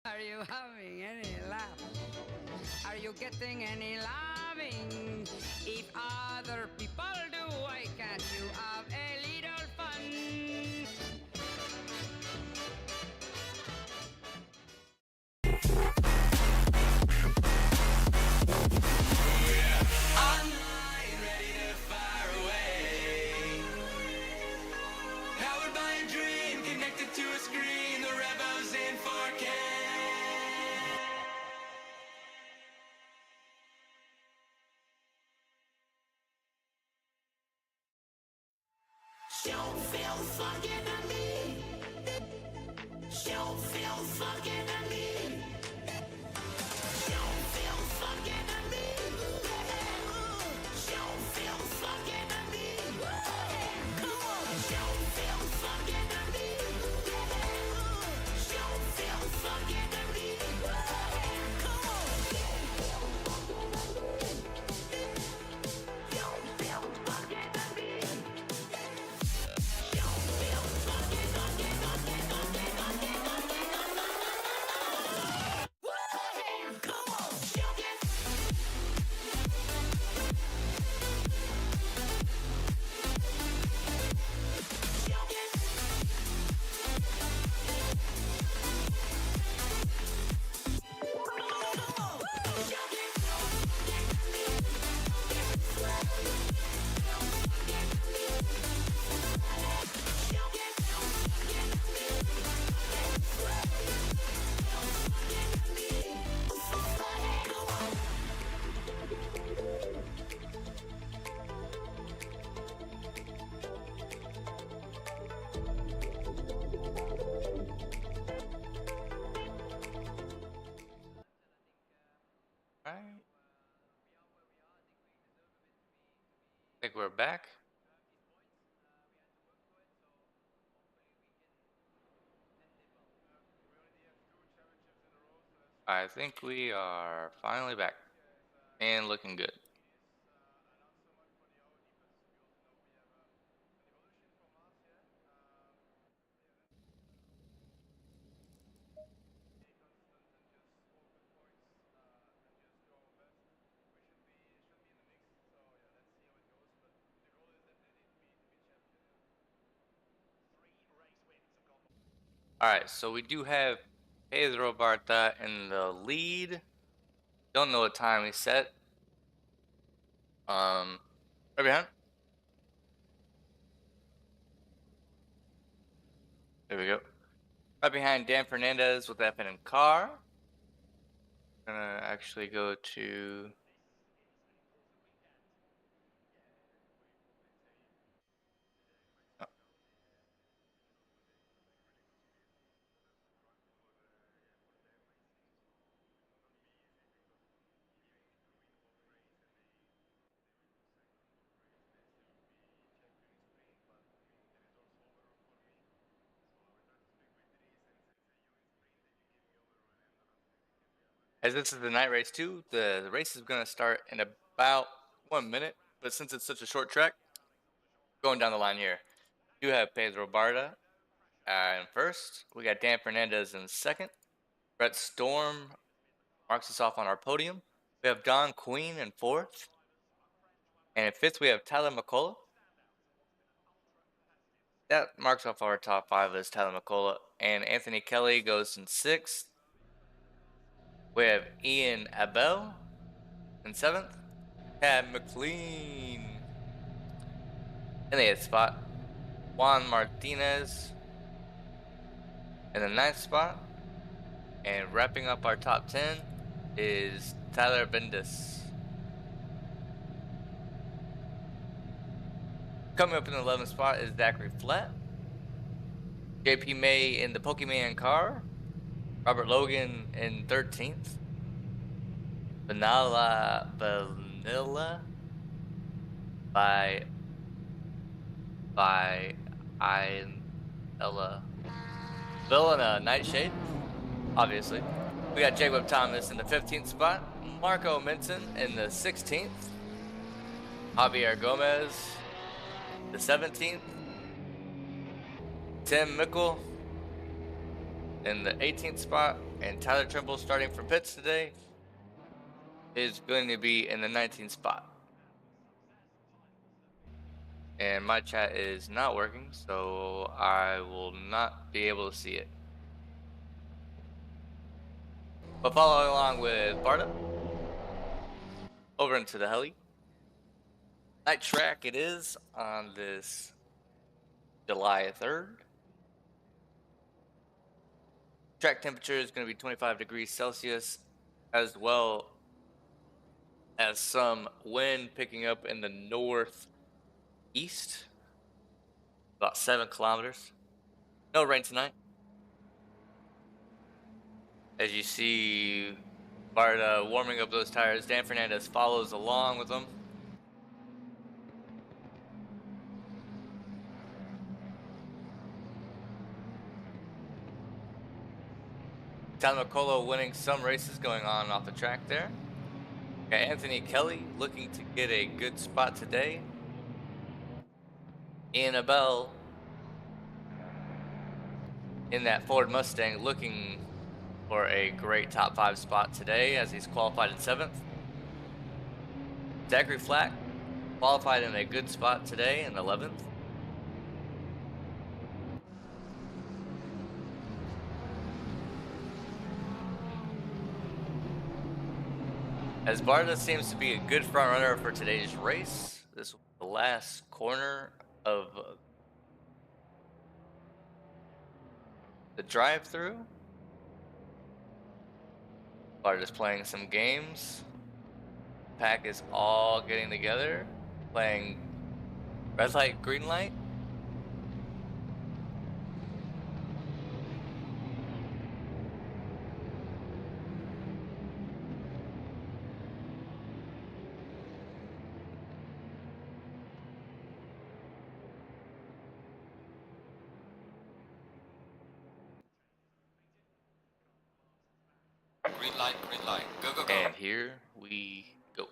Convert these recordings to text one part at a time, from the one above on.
Are you having any laugh? Are you getting any laughing? If other people do, why can't you have a little fun? Online, ready to fire away. Powered by a dream, connected to a screen. The Revo's in 4K. Don't feel fucking to me. Don't feel fucking to me. Don't feel fucking to me. Don't feel fucking to me. Come on. Don't feel fucking to me. Don't feel fucking to me. Come on. Don't feel fucking to me. Alright. I think we're back. I think we are finally back and looking good. Alright, so we do have Pedro Barta in the lead. Don't know what time he set. Right behind. There we go. Right behind Dan Fernandez with F and car. Gonna actually go to as this is the night race too, the race is gonna start in about 1 minute, but since it's such a short track, going down the line here, you have Pedro Barta in first. We got Dan Fernandez in second. Brett Storm marks us off on our podium. We have Don Queen in fourth. And in fifth, we have Tyler McCullough. That marks off our top five as Tyler McCullough. And Anthony Kelly goes in sixth. We have Ian Abel in seventh. Tad McLean in the eighth spot. Juan Martinez in the ninth spot. And wrapping up our top 10 is Tyler Bendis. Coming up in the 11th spot is Zachary Flatt. JP May in the Pokemon car. Robert Logan in 13th. Vanilla by Ella Villana Nightshade, obviously. We got Jacob Thomas in the 15th spot. Marco Minton in the 16th. Javier Gomez, the 17th. Tim Mickle in the 18th spot, and Tyler Trimble, starting from pits today, is going to be in the 19th spot. And my chat is not working, so I will not be able to see it. But following along with Barta, over into the heli. Night track it is on this July 3rd. Track temperature is going to be 25 degrees Celsius, as well as some wind picking up in the northeast, about 7 kilometers. No rain tonight. As you see Barta warming up those tires, Dan Fernandez follows along with them. Tyler McCullough winning some races going on off the track there. Got Anthony Kelly looking to get a good spot today. Ian Abel in that Ford Mustang looking for a great top 5 spot today as he's qualified in 7th. Zachary Flack qualified in a good spot today in 11th. As Barta seems to be a good front runner for today's race, this was the last corner of the drive-through. Barta's playing some games. Pack is all getting together, playing red light, green light. Green light, go, go, go. And here we go.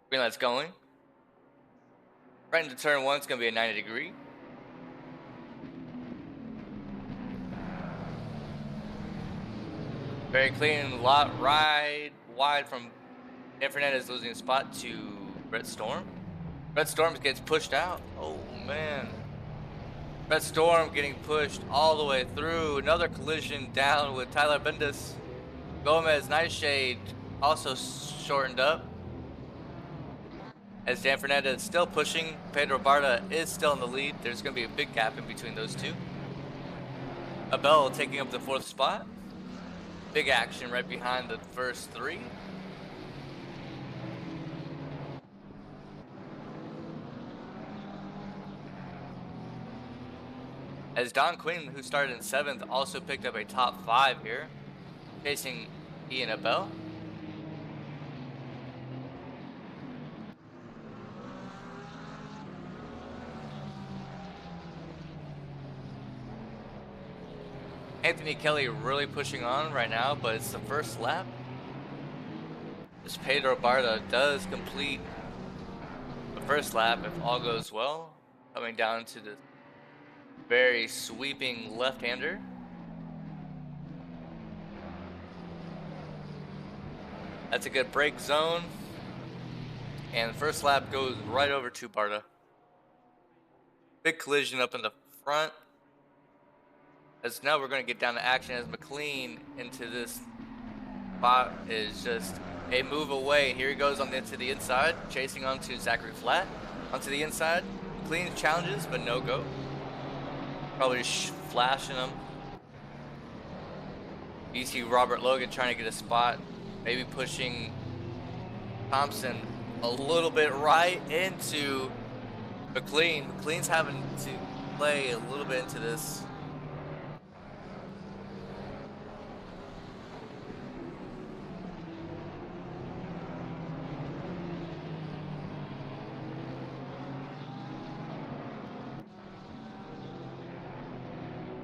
Green light's going. Right into turn 1, it's going to be a 90-degree. Very clean lot ride wide from Dan Fernandez, losing a spot to Brett Storm. Brett Storm gets pushed out. Oh man. Brett Storm getting pushed all the way through. Another collision down with Tyler Bendis. Gomez Nightshade also shortened up. As Dan Fernandez still pushing, Pedro Barta is still in the lead. There's going to be a big gap in between those two. Abel taking up the 4th spot. Big action right behind the first 3. As Don Quinn, who started in 7th, also picked up a top 5 here, chasing Ian Abel. Anthony Kelly really pushing on right now, but it's the first lap. As Pedro Barta does complete the first lap, if all goes well, coming down to the very sweeping left-hander. That's a good brake zone. And the first lap goes right over to Barta. Big collision up in the front. As now we're going to get down to action as McLean into this spot is just a move away. Here he goes to the inside, chasing onto Zachary Flatt. Onto the inside. McLean challenges, but no go. Probably flashing him. You see Robert Logan trying to get a spot, maybe pushing Thompson a little bit right into McLean. McLean's having to play a little bit into this.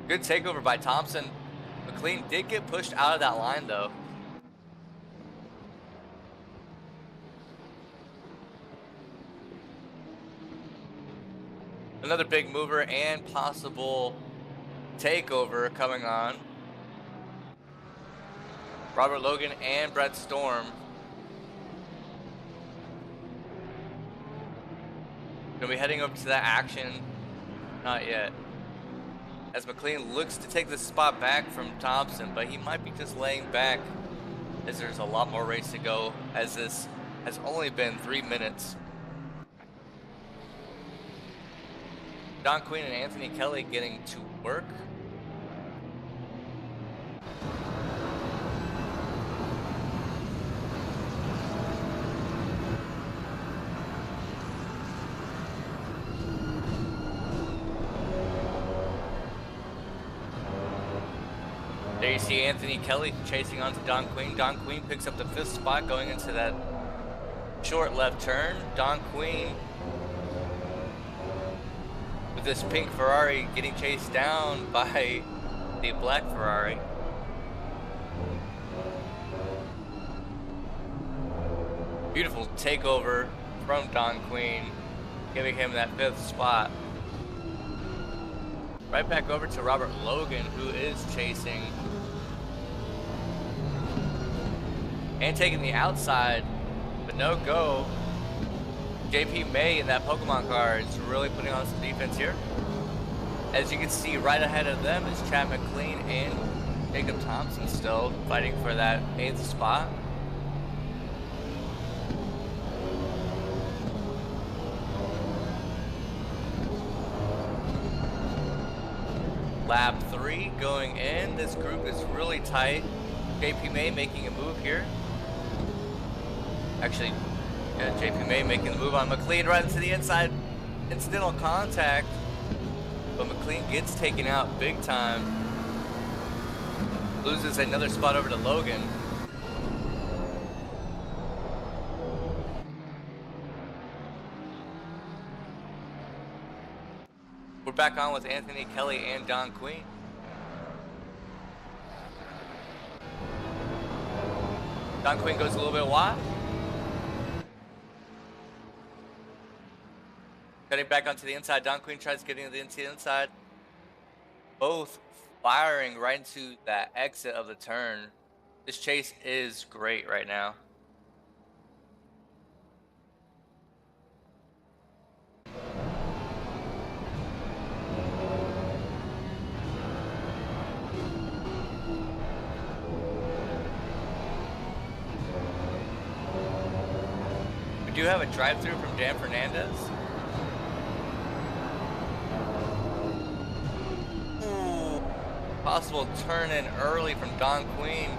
Good takeover by Thompson. McLean did get pushed out of that line though. Another big mover and possible takeover coming on Robert Logan and Brett Storm. Gonna be heading over to that action. Not yet. As McLean looks to take the spot back from Thompson, but he might be just laying back as there's a lot more race to go, as this has only been 3 minutes. Don Queen and Anthony Kelly getting to work. There you see Anthony Kelly chasing onto Don Queen. Don Queen picks up the 5th spot going into that short left turn. Don Queen with this pink Ferrari getting chased down by the black Ferrari. Beautiful takeover from Don Queen, giving him that 5th spot. Right back over to Robert Logan, who is chasing and taking the outside, but no go. JP May in that Pokemon car is really putting on some defense here. As you can see, right ahead of them is Chad McLean and Jacob Thompson still fighting for that 8th spot. Lap 3 going in. This group is really tight. JP May making a move here. Actually, yeah, JP May making the move on McLean right into the inside. Incidental contact, but McLean gets taken out big time. Loses another spot over to Logan. We're back on with Anthony Kelly and Don Queen. Don Queen goes a little bit wide. Cutting back onto the inside. Don Queen tries getting to the inside. Both firing right into that exit of the turn. This chase is great right now. We do have a drive-through from Dan Fernandez. Possible turn in early from Don Queen.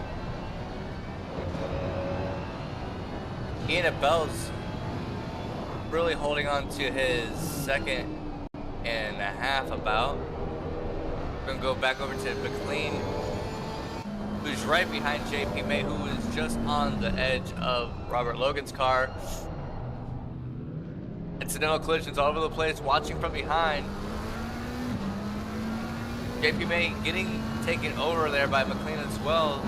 Ian Abell's really holding on to his 2.5 about. Gonna go back over to McLean, who's right behind JP May, who is just on the edge of Robert Logan's car. Incidental collisions all over the place, watching from behind. JP May getting taken over there by McLean as well.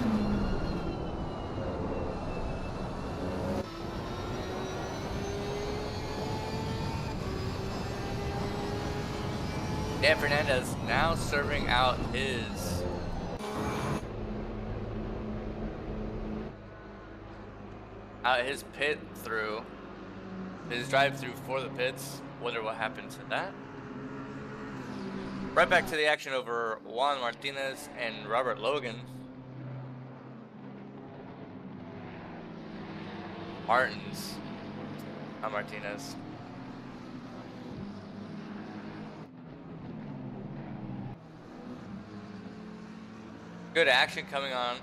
Dan Fernandez now serving out his pit through, his drive through for the pits. Wonder what happened to that. Right back to the action over Juan Martinez and Robert Logan. Martins, not Martinez. Good action coming on.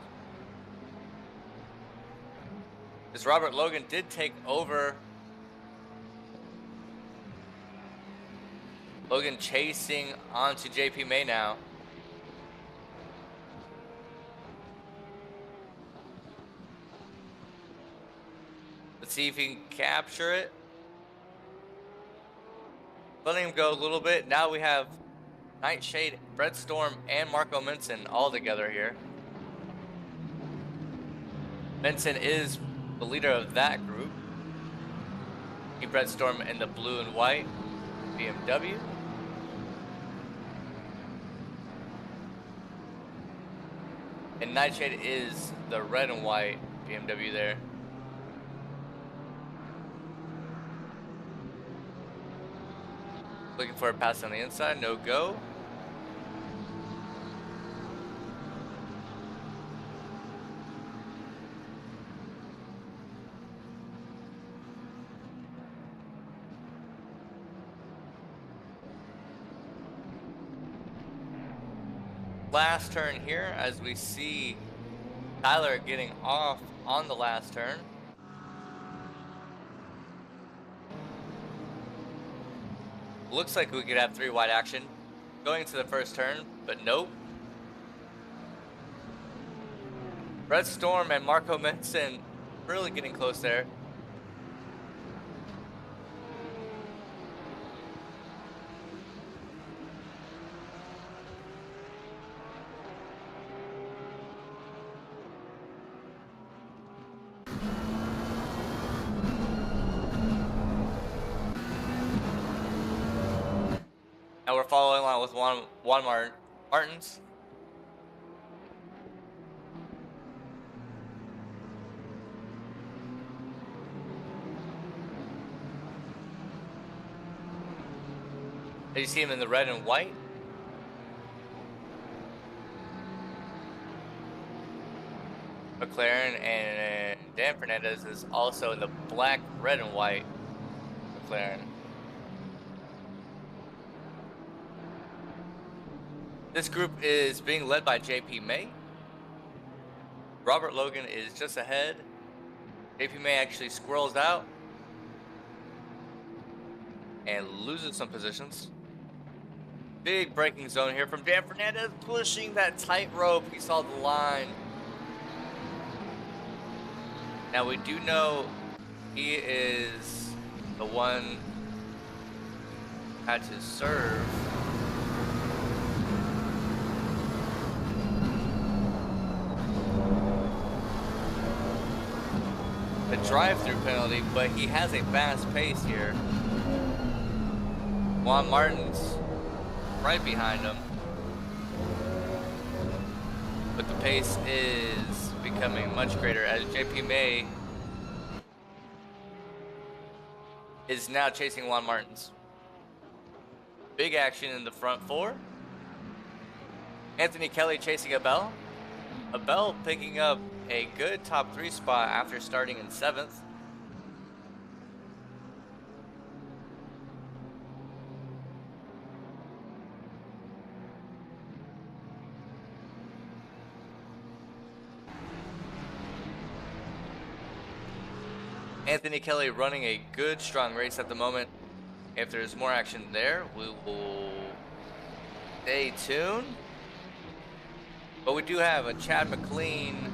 As Robert Logan did take over. Logan chasing onto JP May now. Let's see if he can capture it. Letting him go a little bit. Now we have Nightshade, Brett Storm, and Marco Minson all together here. Minson is the leader of that group. Brett Storm in the blue and white BMW. And Nightshade is the red and white BMW there. Looking for a pass on the inside, no go. Last turn here as we see Tyler getting off on the last turn. Looks like we could have 3 wide action going to the first turn, but nope. Red Storm and Marco Menson really getting close there. Now we're following along with Juan Martins. Did you see him in the red and white? McLaren, and Dan Fernandez is also in the black, red, and white McLaren. This group is being led by JP May. Robert Logan is just ahead. JP May actually squirrels out and loses some positions. Big braking zone here from Dan Fernandez, pushing that tightrope. He saw the line. Now we do know he is the one who had to serve. A drive-through penalty, but he has a fast pace here. Juan Martins right behind him, but the pace is becoming much greater as JP May is now chasing Juan Martins. Big action in the front 4. Anthony Kelly chasing Abel. Abel picking up a good top 3 spot after starting in 7th. Anthony Kelly running a good, strong race at the moment. If there's more action there, we will stay tuned. But we do have a Chad McLean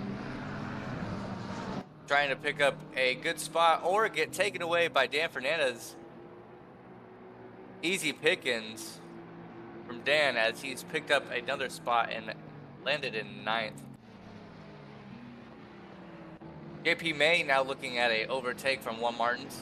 trying to pick up a good spot or get taken away by Dan Fernandez. Easy pickings from Dan as he's picked up another spot and landed in 9th. JP May now looking at a overtake from Juan Martins.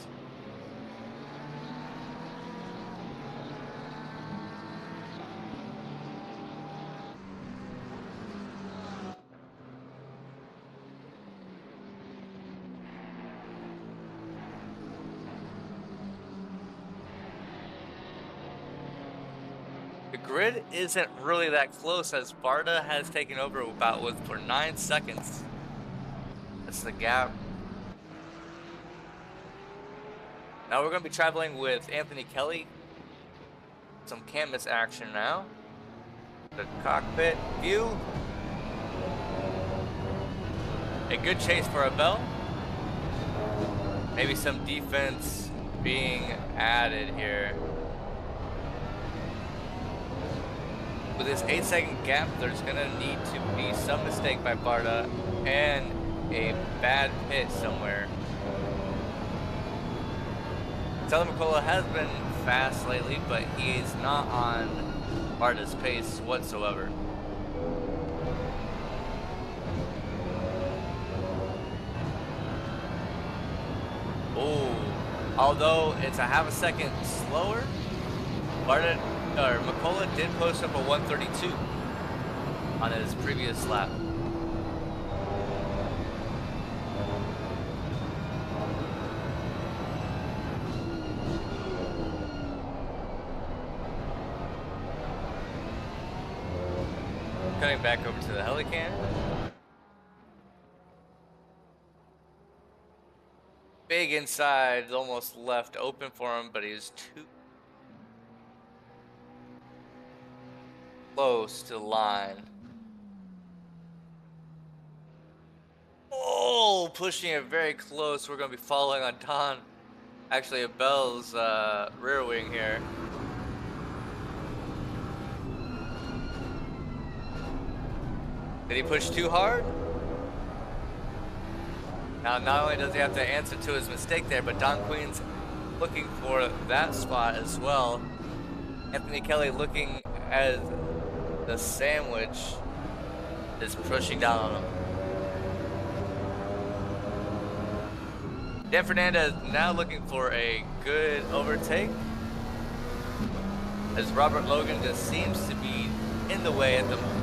The grid isn't really that close as Barta has taken over about for 9 seconds. That's the gap. Now we're going to be traveling with Anthony Kelly. Some canvas action now. The cockpit view. A good chase for Abel. Maybe some defense being added here. With this 8-second gap, there's going to need to be some mistake by Barta and a bad pit somewhere. Telemacola has been fast lately, but he is not on Barta's pace whatsoever. Oh, although it's a half a second slower, Macola did post up a 132 on his previous lap. Coming back over to the Helican. Big inside, almost left open for him, but he's too close to the line. Oh, pushing it very close. We're going to be following on Don. Actually, Abel's rear wing here. Did he push too hard? Now, not only does he have to answer to his mistake there, but Don Queen's looking for that spot as well. Anthony Kelly looking as the sandwich is pushing down on him. Dan Fernandez now looking for a good overtake, as Robert Logan just seems to be in the way at the moment.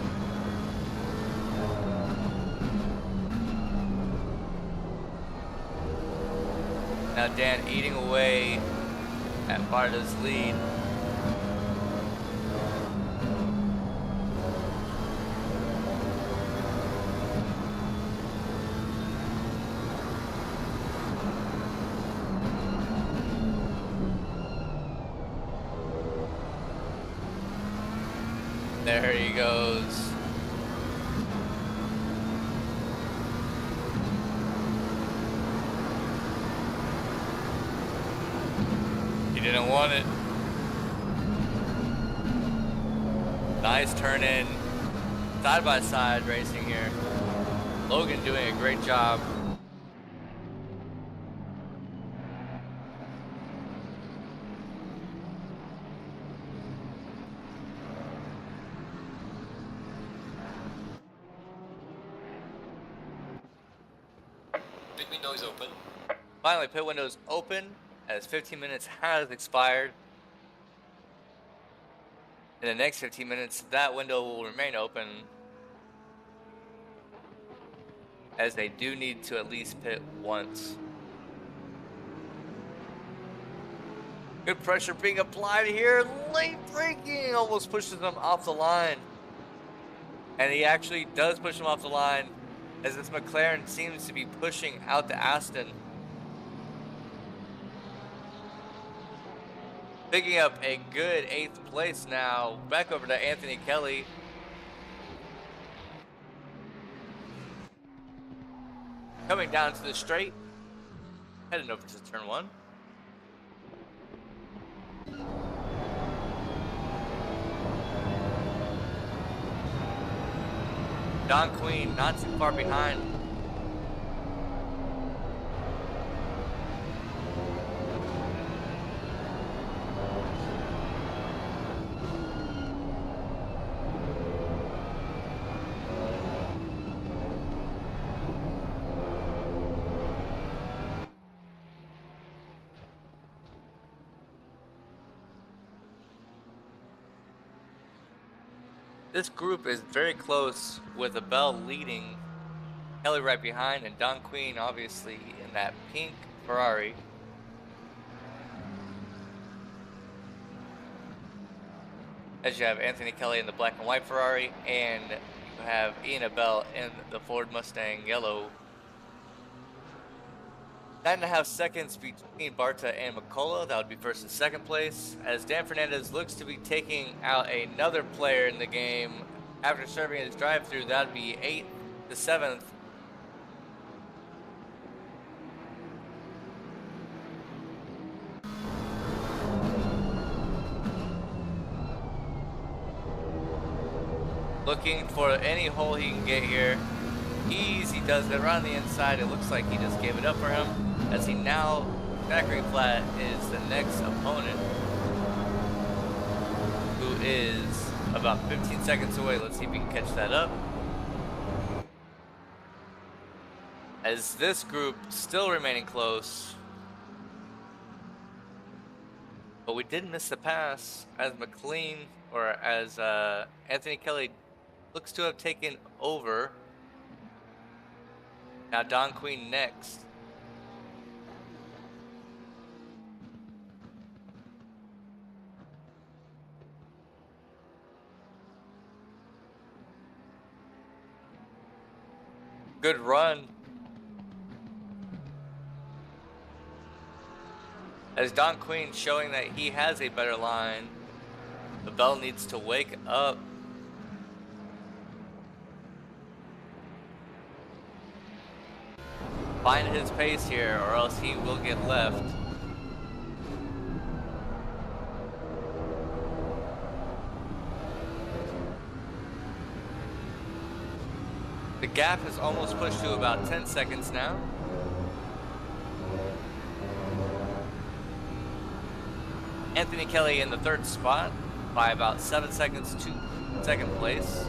Now Dan eating away at Barda's lead. There he goes. He didn't want it. Nice turn in. Side by side racing here. Logan doing a great job. Pit window is open. Finally, pit window's open as 15 minutes has expired. In the next 15 minutes, that window will remain open, as they do need to at least pit once. Good pressure being applied here. Late braking almost pushes him off the line. And he actually does push him off the line, as this McLaren seems to be pushing out the Aston. Picking up a good 8th place now. Back over to Anthony Kelly. Coming down to the straight. Heading over to turn 1. Don Queen not too far behind. This group is very close, with Abel leading, Kelly right behind, and Don Queen obviously in that pink Ferrari. As you have Anthony Kelly in the black and white Ferrari, and you have Ian Abel in the Ford Mustang yellow. 9.5 seconds between Barta and McCullough. That would be first and second place, as Dan Fernandez looks to be taking out another player in the game after serving his drive-through. That would be 8th to 7th. Looking for any hole he can get here. Easy does it around the inside. It looks like he just gave it up for him, as he now, Zachary Platt is the next opponent, who is about 15 seconds away. Let's see if we can catch that up. As this group still remaining close, but we did miss the pass, as McLean, or as Anthony Kelly looks to have taken over. Now Don Queen next. Good run. As Don Queen showing that he has a better line. The bell needs to wake up. Find his pace here or else he will get left. The gap has almost pushed to about 10 seconds now. Anthony Kelly in the third spot by about 7 seconds to second place.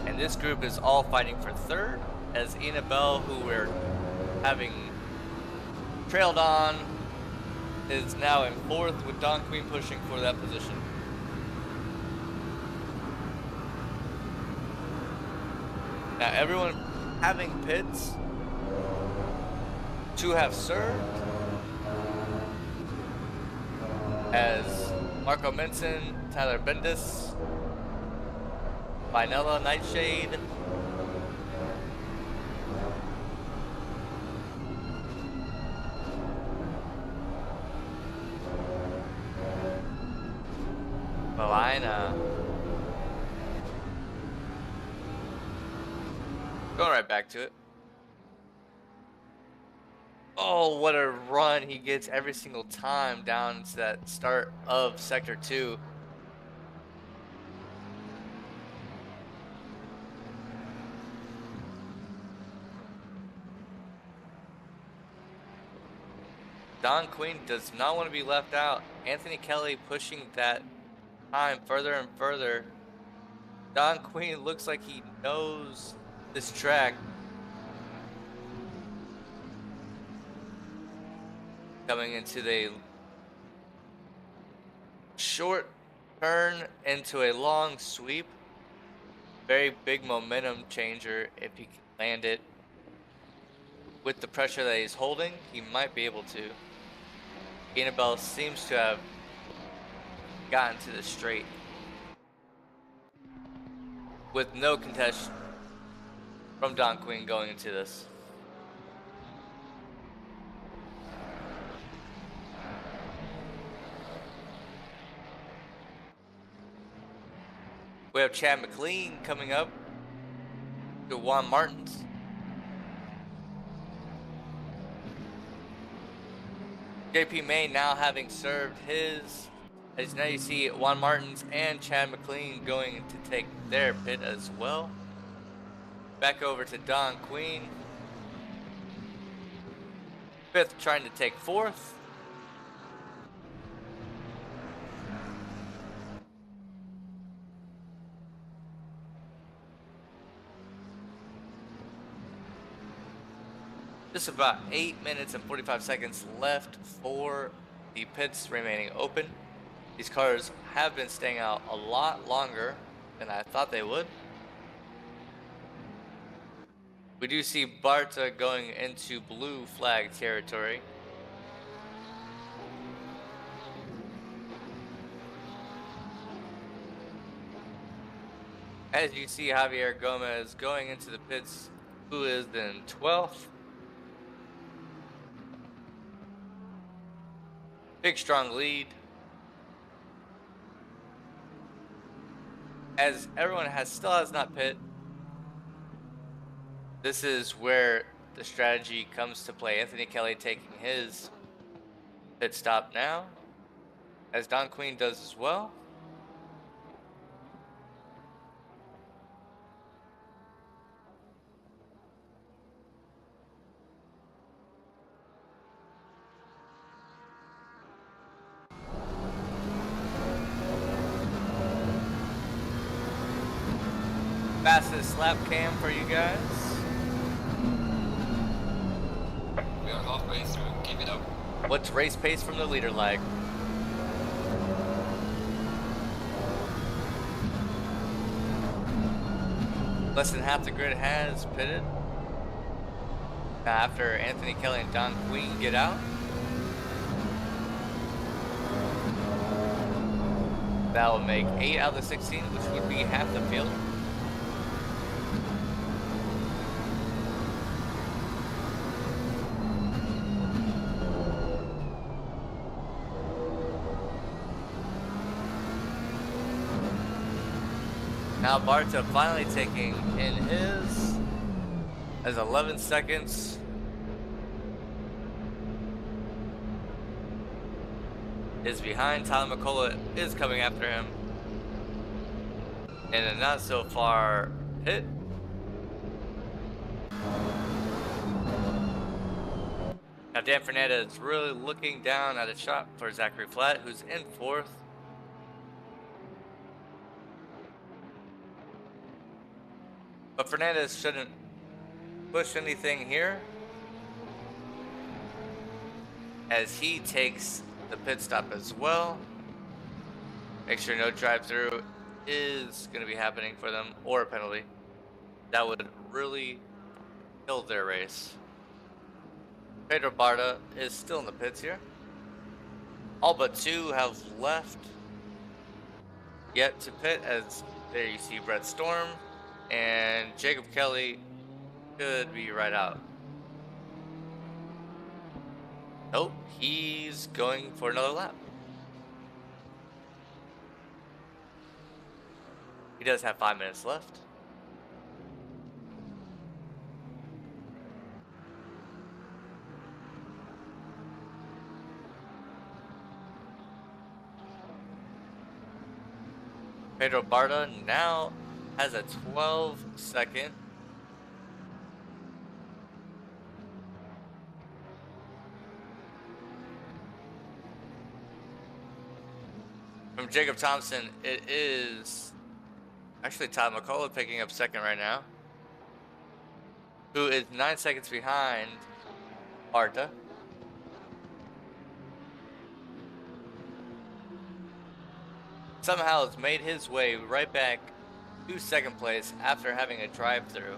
And this group is all fighting for third, as Ina Bell, who we're having trailed on, is now in fourth with Don Queen pushing for that position. Now everyone having pits to have served, as Marco Menson, Tyler Bendis, Vinella Nightshade, Melina. Going right back to it. Oh, what a run he gets every single time down to that start of Sector 2. Don Queen does not want to be left out. Anthony Kelly pushing that time further and further. Don Queen looks like he knows this track. Coming into the short turn into a long sweep. Very big momentum changer. If he can land it with the pressure that he's holding, he might be able to. Annabelle seems to have gotten to the straight with no contest from Don Queen going into this. We have Chad McLean coming up to Juan Martins. JP May now having served his, as now you see Juan Martins and Chad McLean going to take their pit as well. Back over to Don Queen. Fifth trying to take fourth. Just about 8 minutes and 45 seconds left for the pits remaining open. These cars have been staying out a lot longer than I thought they would. We do see Barta going into blue flag territory. As you see Javier Gomez going into the pits, who is in 12th. Big strong lead. As everyone still has not pit. This is where the strategy comes to play. Anthony Kelly taking his pit stop now, as Don Queen does as well. Fastest lap cam for you guys. We are halfway through. Keep it up. What's race pace from the leader like? Less than half the grid has pitted. Now after Anthony Kelly and Don Queen get out. That will make 8 out of the 16, which would be half the field. Now Barta finally taking in his as 11 seconds. Is behind. Tyler McCullough is coming after him. And a not so far hit. Now Dan Fernandez really looking down at a shot for Zachary Flatt, who's in fourth. But Fernandez shouldn't push anything here, as he takes the pit stop as well. Make sure no drive-through is going to be happening for them, or a penalty. That would really kill their race. Pedro Barta is still in the pits here. All but two have left yet to pit, as there you see Brett Storm, and Jacob Kelly could be right out. Nope, he's going for another lap. He does have 5 minutes left. Pedro Barta now has a 12-second. From Jacob Thompson, it is actually Todd McCullough picking up second right now, who is 9 seconds behind Barta. Somehow has made his way right back to second place after having a drive-through.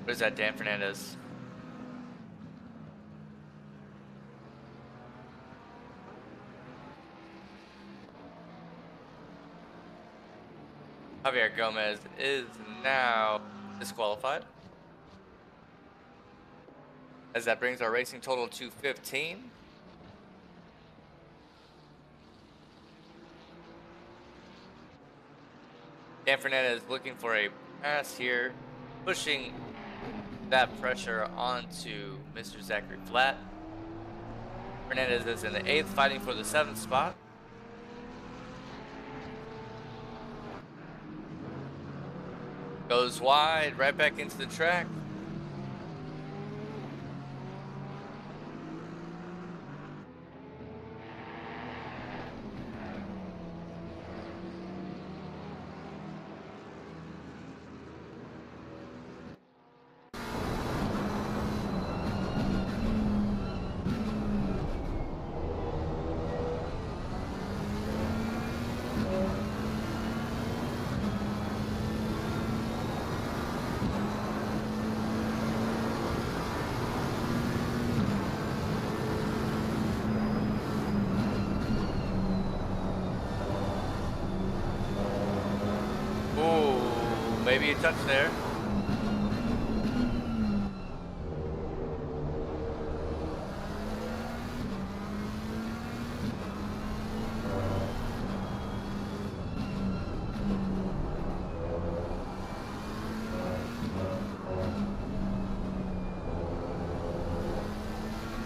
What is that, Dan Fernandez? Javier Gomez is now disqualified, as that brings our racing total to 15. Dan Fernandez looking for a pass here, pushing that pressure onto Mr. Zachary Flatt. Fernandez is in the 8th, fighting for the 7th spot. Goes wide, right back into the track. Maybe a touch there.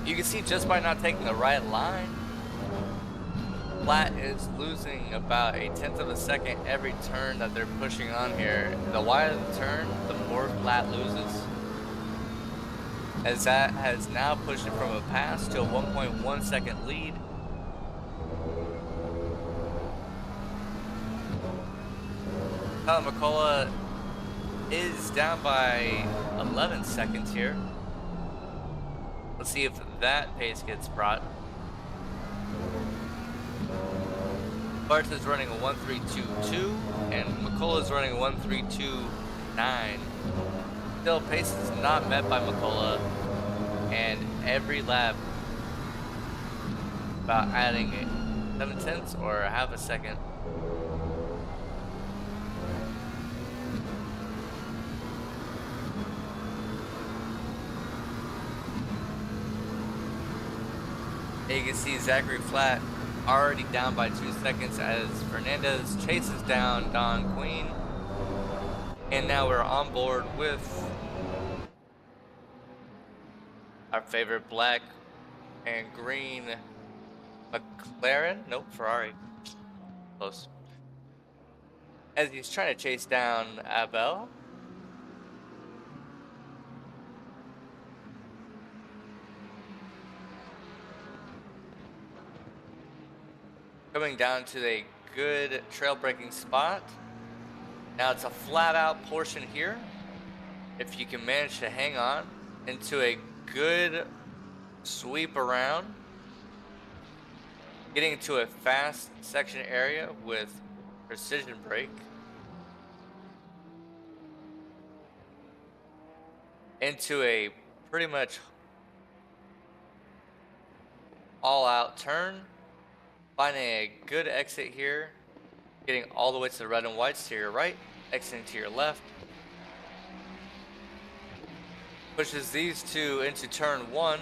You can see just by not taking the right line, Flatt is losing about 1/10 of a second every turn that they're pushing on here. The wider the turn, the more Flatt loses, as that has now pushed it from a pass to a 1.1 second lead. Tyler McCullough is down by 11 seconds here. Let's see if that pace gets brought. Barta is running a 1.322, and McCullough is running a 1.329. Still, pace is not met by McCullough, and every lap about adding 7/10 or a half a second. And you can see Zachary Flatt already down by 2 seconds as Fernandez chases down Don Queen. And now we're on board with our favorite black and green McLaren. Nope, Ferrari. Close. As he's trying to chase down Abel. Coming down to a good trail braking spot. Now it's a flat out portion here. If you can manage to hang on into a good sweep around. Getting into a fast section area with precision brake. Into a pretty much all out turn. Finding a good exit here. Getting all the way to the red and whites to your right. Exiting to your left. Pushes these two into turn 1.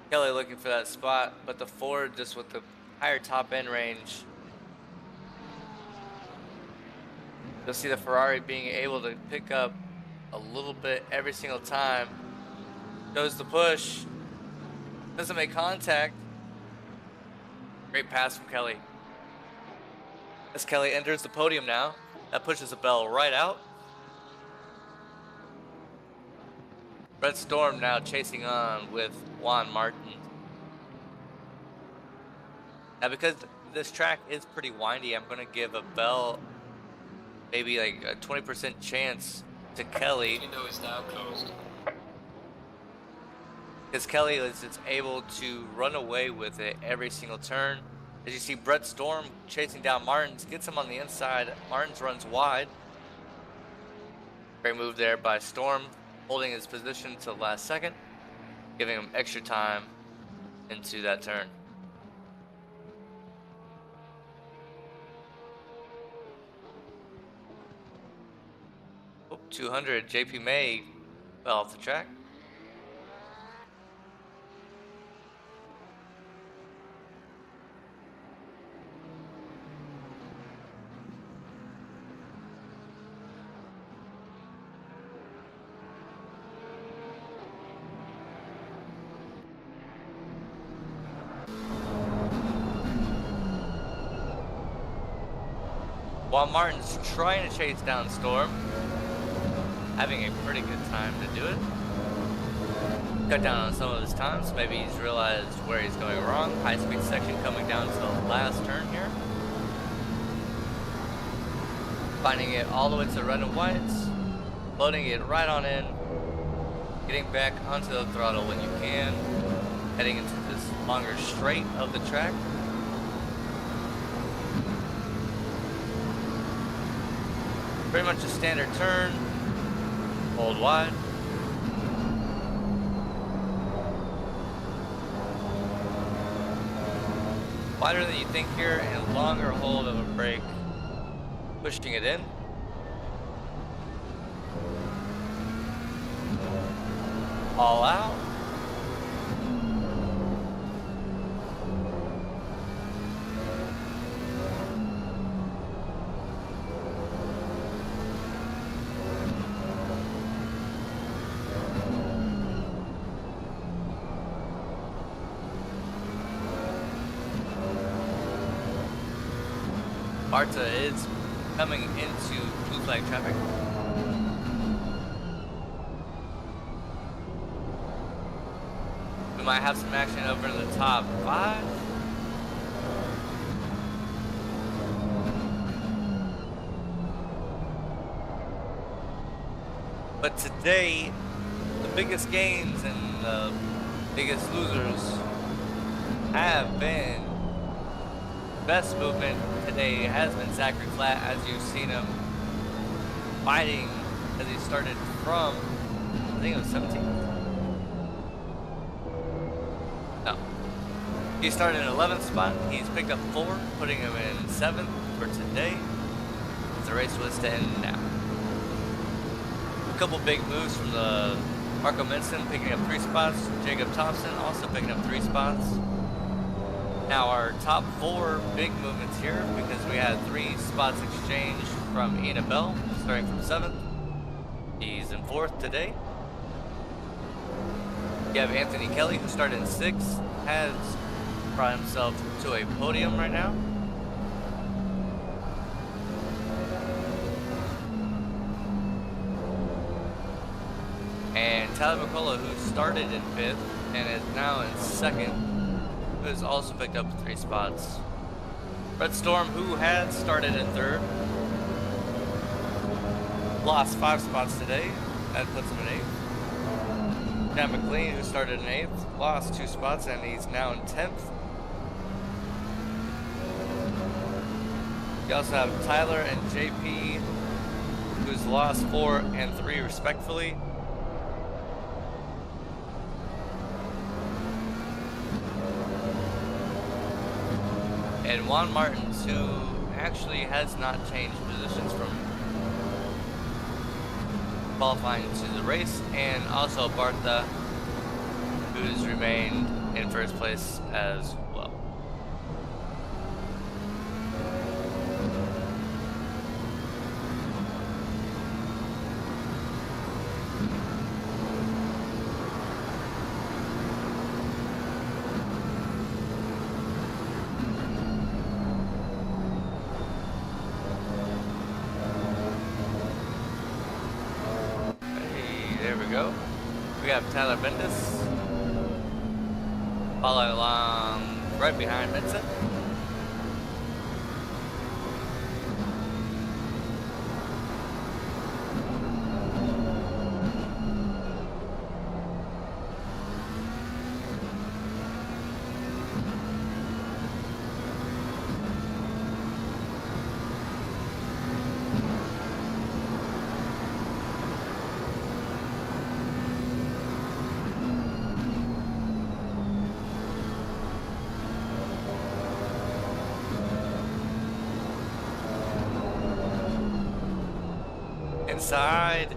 Kelly looking for that spot, but the Ford just with the higher top end range. You'll see the Ferrari being able to pick up a little bit every single time. Goes the push. Doesn't make contact. Great pass from Kelly. As Kelly enters the podium now, that pushes Abel right out. Brett Storm now chasing on with Juan Martin. Now because this track is pretty windy, I'm going to give Abel maybe like a 20% chance to Kelly. Window is now closed. Because Kelly is just able to run away with it every single turn. As you see Brett Storm chasing down Martins, gets him on the inside. Martins runs wide. Great move there by Storm, holding his position to the last second, giving him extra time into that turn. Oh, 200, JP May fell off the track. While Martin's trying to chase down Storm, having a pretty good time to do it. Cut down on some of his times, maybe he's realized where he's going wrong. High speed section coming down to the last turn here. Finding it all the way to the red and whites, loading it right on in, getting back onto the throttle when you can, heading into this longer straight of the track. Pretty much a standard turn, hold wide. Wider than you think here and longer hold of a brake, pushing it in. All out. Barta is coming into blue flag traffic. We might have some action over in the top 5. But today, the biggest gains and the biggest losers have been. Best movement today has been Zachary Flat, as you've seen him fighting as he started from, I think it was 17th. No. He started in 11th spot. He's picked up 4, putting him in 7th for today. As the race was to end now. A couple big moves from the Marco Minson picking up 3 spots. Jacob Thompson also picking up 3 spots. Now our top 4 big movements here because we had 3 spots exchanged from Ian Abel, starting from 7th. He's in 4th today. You have Anthony Kelly, who started in 6th, has brought himself to a podium right now. And Tyler McCullough, who started in 5th and is now in 2nd, who has also picked up 3 spots. Red Storm, who had started in 3rd, lost 5 spots today. That puts him in 8th. Dan McLean, who started in 8th, lost 2 spots and he's now in 10th. You also have Tyler and JP, who's lost 4 and 3 respectively. And Juan Martins, who actually has not changed positions from qualifying to the race, and also Bartha, who's remained in 1st place as well. There we go. We have Tyler Bendis following along right behind Vincent. Inside.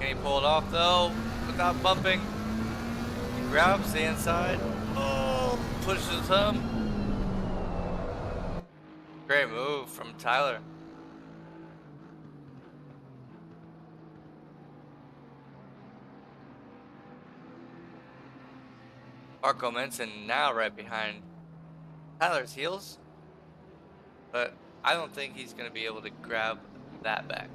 Can he pull it off though without bumping? He grabs the inside. Oh, pushes him. Great move from Tyler. Marco Menson now right behind Tyler's heels, but I don't think he's going to be able to grab that back.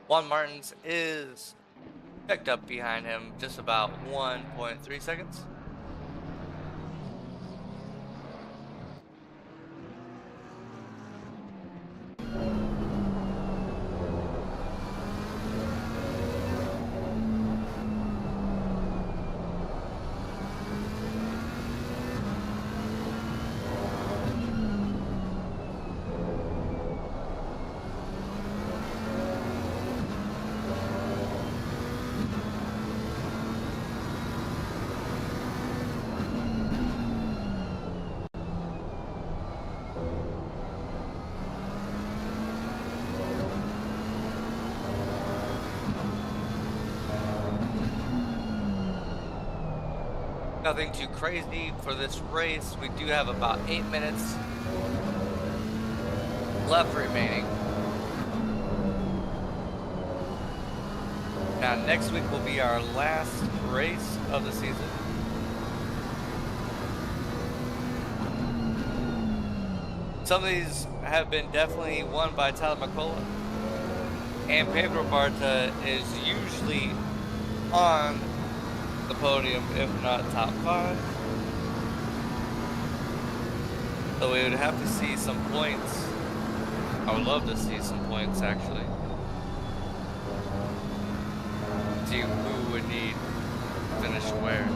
Juan Martins is picked up behind him just about 1.3 seconds. Nothing too crazy for this race. We do have about 8 minutes left remaining. Now next week will be our last race of the season. Some of these have been definitely won by Tyler McCullough, and Pedro Barta is usually on the podium, if not top 5. So we would have to see some points. I would love to see some points actually. See who would need to finish where.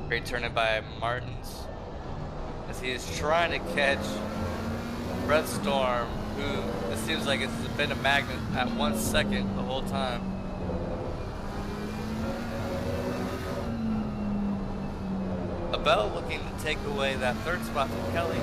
Great turn in by Martins as he is trying to catch Red Storm, who is seems like it's been a magnet at 1 second the whole time. Abel looking to take away that third spot from Kelly.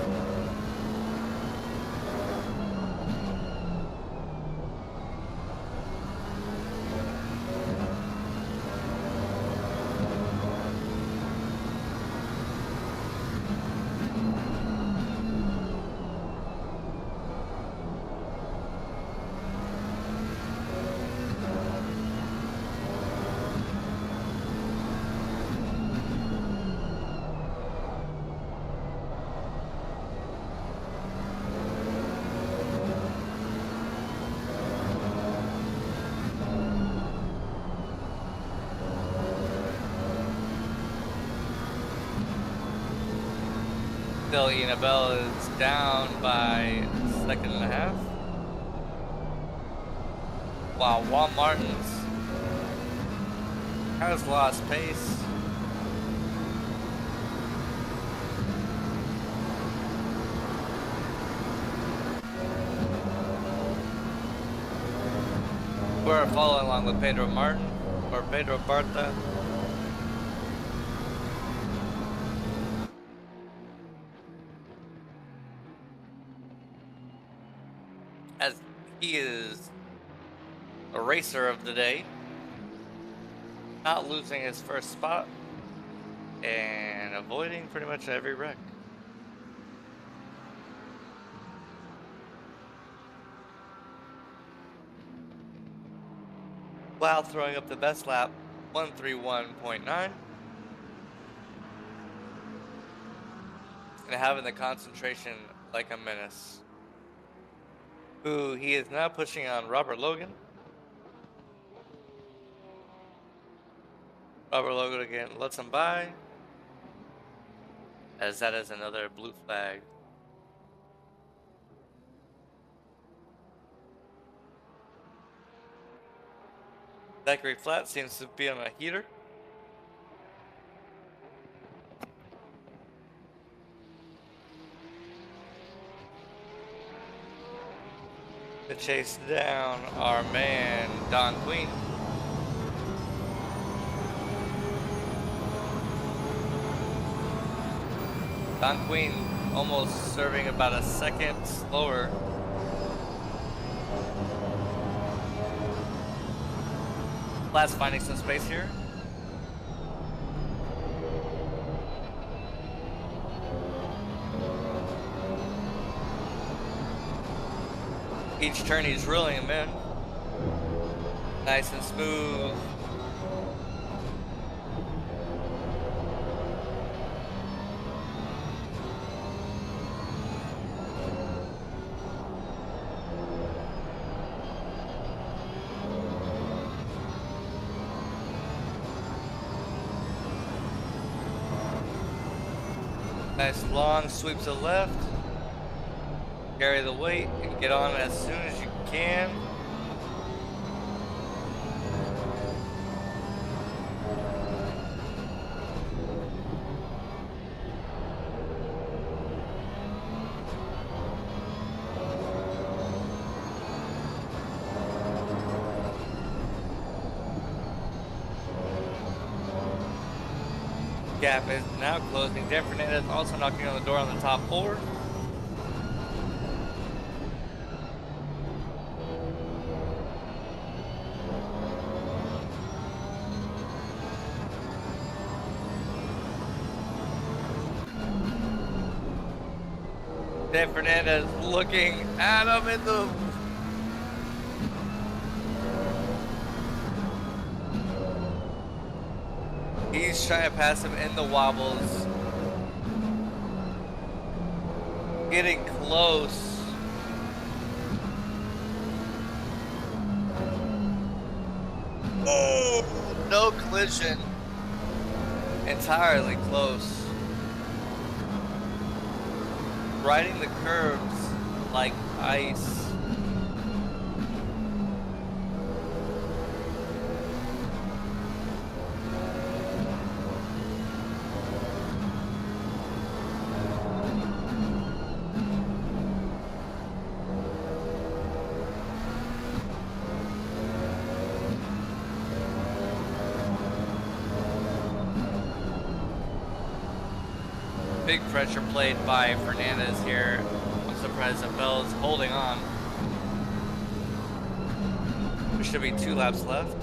Still, Ian Abel is down by a second and a half. While Juan Martins has lost pace. We're following along with Pedro Martin, or Pedro Barta. As he is a racer of the day, not losing his first spot and avoiding pretty much every wreck. While throwing up the best lap, 131.9, and having the concentration like a menace. Who he is now pushing on Robert Logan. Robert Logan again lets him by, as that is another blue flag. Zachary Flat seems to be on a heater. To chase down our man, Don Queen. Don Queen almost serving about a second slower. Flat's finding some space here. Each turn he's reeling him in. Nice and smooth. Nice long sweep to the left. Carry the weight and get on as soon as you can. Gap is now closing. Dan Fernandez also knocking on the door on the top four. Dan Fernandez looking at him in the... He's trying to pass him in the wobbles. Getting close. Oh, no collision. Entirely close. Riding the curves like ice. Big pressure played by Fernandez here. I'm surprised Abel's holding on. There should be 2 laps left.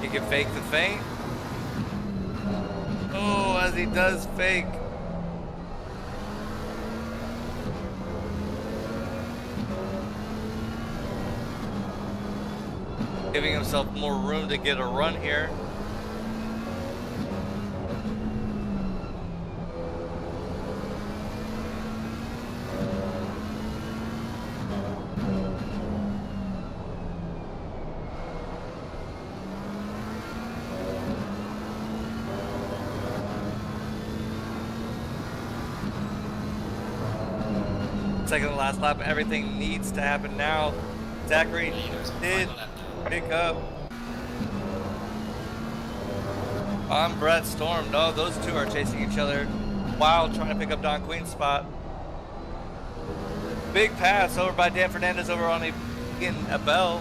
He can fake the feint. Oh, as he does fake. Giving himself more room to get a run here. Second to last lap, everything needs to happen now. Zachary did pick up on Brett Storm. No, those two are chasing each other while trying to pick up Don Queen's spot. Big pass over by Dan Fernandez over on Ian Abel.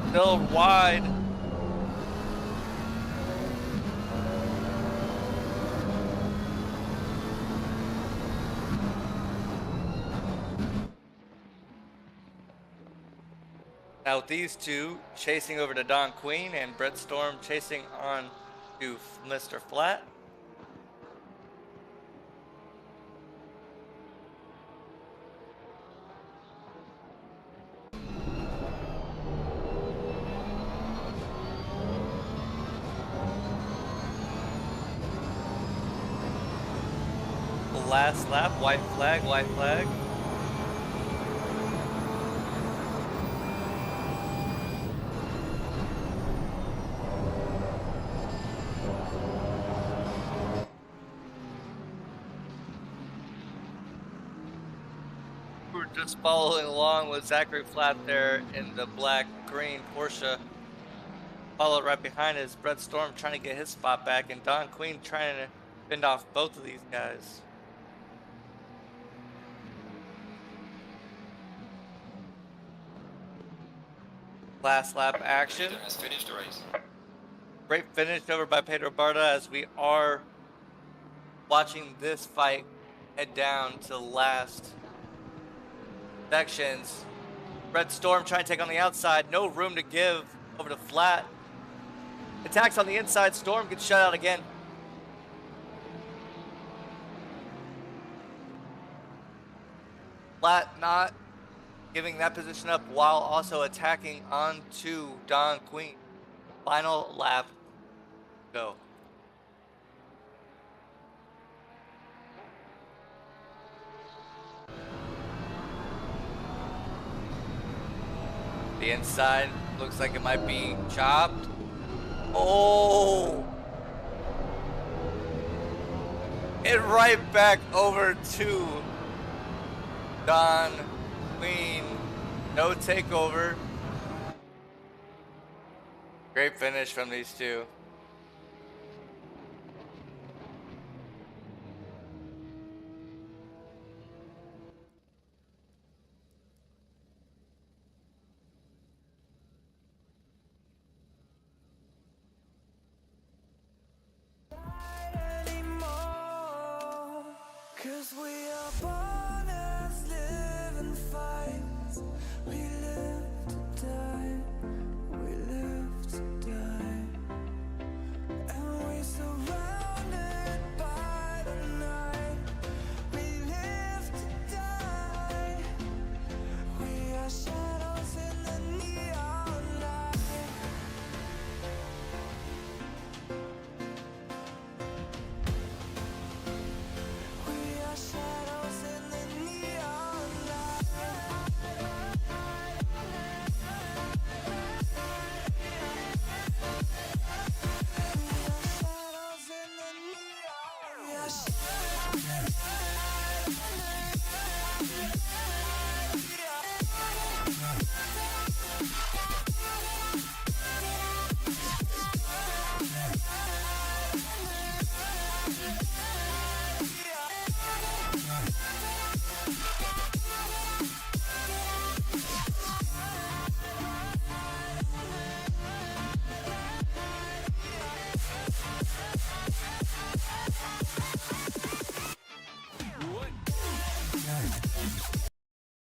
Still wide. Now with these two chasing over to Don Queen and Brett Storm chasing on to Mr. Flat. Last lap, white flag, white flag. We're just following along with Zachary Flat there in the black-green Porsche. Followed right behind is Brett Storm trying to get his spot back, and Don Queen trying to fend off both of these guys. Last lap action. Peter has finished the race. Great finish over by Pedro Barta as we are watching this fight head down to the last sections. Brett Storm trying to take on the outside. No room to give over to Flat. Attacks on the inside. Storm gets shut out again. Flat not giving that position up while also attacking onto Don Queen. Final lap, go. The inside looks like it might be chopped. Oh! And right back over to Don Queen. No takeover. Great finish from these two. Cause we